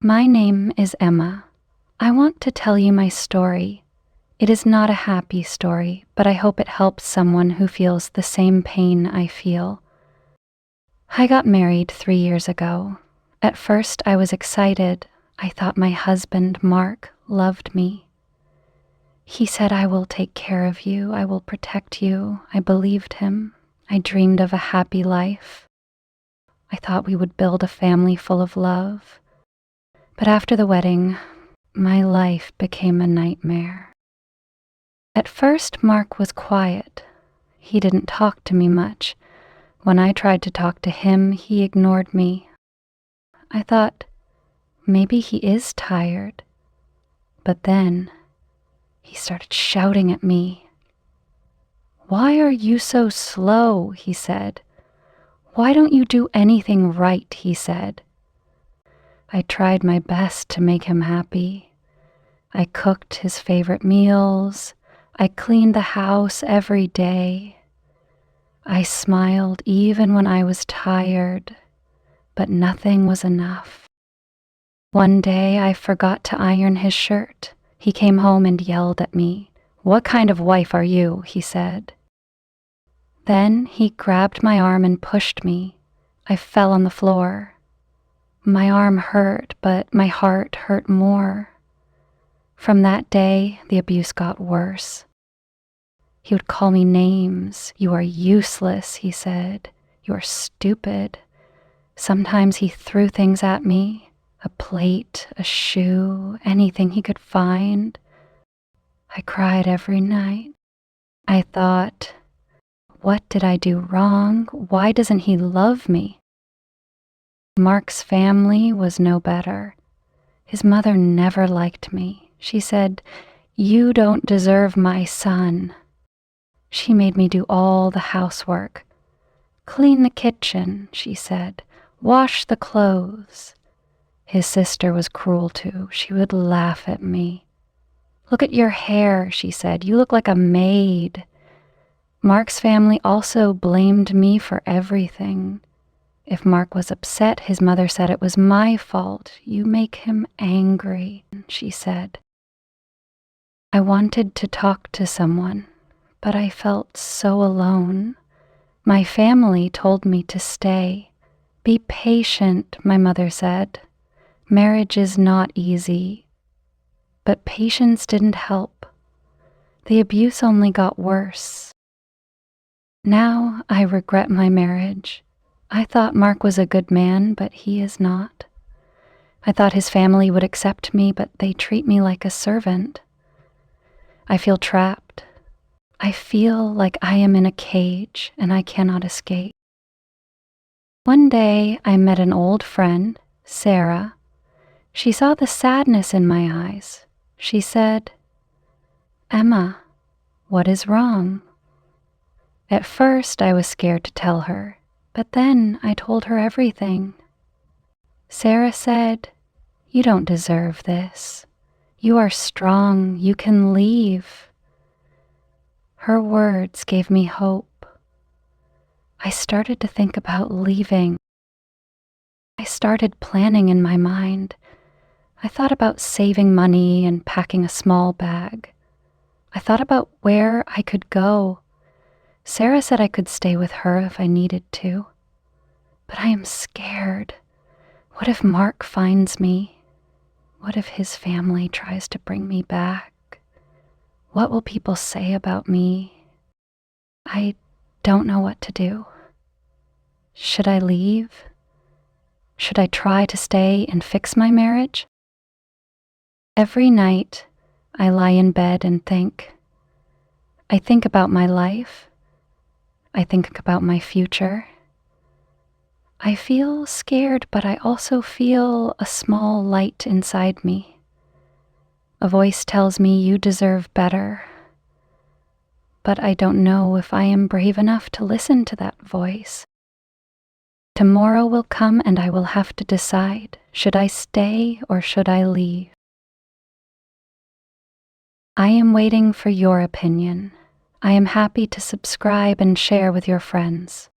My name is Emma. I want to tell you my story. It is not a happy story, but I hope it helps someone who feels the same pain I feel. I got married 3 years ago. At first, I was excited. I thought my husband, Mark, loved me. He said, "I will take care of you. I will protect you." I believed him. I dreamed of a happy life. I thought we would build a family full of love. But after the wedding, my life became a nightmare. At first, Mark was quiet. He didn't talk to me much. When I tried to talk to him, he ignored me. I thought, maybe he is tired. But then, he started shouting at me. "Why are you so slow?" he said. "Why don't you do anything right?" he said. I tried my best to make him happy. I cooked his favorite meals. I cleaned the house every day. I smiled even when I was tired, but nothing was enough. One day I forgot to iron his shirt. He came home and yelled at me. "What kind of wife are you?" he said. Then he grabbed my arm and pushed me. I fell on the floor. My arm hurt, but my heart hurt more. From that day, the abuse got worse. He would call me names. "You are useless," he said. "You are stupid." Sometimes he threw things at me, a plate, a shoe, anything he could find. I cried every night. I thought, what did I do wrong? Why doesn't he love me? Mark's family was no better. His mother never liked me. She said, "You don't deserve my son." She made me do all the housework. "Clean the kitchen," she said. "Wash the clothes." His sister was cruel too. She would laugh at me. "Look at your hair," she said. "You look like a maid." Mark's family also blamed me for everything. If Mark was upset, his mother said it was my fault. "You make him angry," she said. I wanted to talk to someone, but I felt so alone. My family told me to stay. "Be patient," my mother said. "Marriage is not easy." But patience didn't help. The abuse only got worse. Now I regret my marriage. I thought Mark was a good man, but he is not. I thought his family would accept me, but they treat me like a servant. I feel trapped. I feel like I am in a cage and I cannot escape. One day I met an old friend, Sarah. She saw the sadness in my eyes. She said, "Emma, what is wrong?" At first I was scared to tell her, but then I told her everything. Sarah said, "You don't deserve this. You are strong. You can leave." Her words gave me hope. I started to think about leaving. I started planning in my mind. I thought about saving money and packing a small bag. I thought about where I could go. Sarah said I could stay with her if I needed to. But I am scared. What if Mark finds me? What if his family tries to bring me back? What will people say about me? I don't know what to do. Should I leave? Should I try to stay and fix my marriage? Every night, I lie in bed and think. I think about my life. I think about my future. I feel scared, but I also feel a small light inside me. A voice tells me you deserve better. But I don't know if I am brave enough to listen to that voice. Tomorrow will come and I will have to decide, should I stay or should I leave? I am waiting for your opinion. I am happy to subscribe and share with your friends.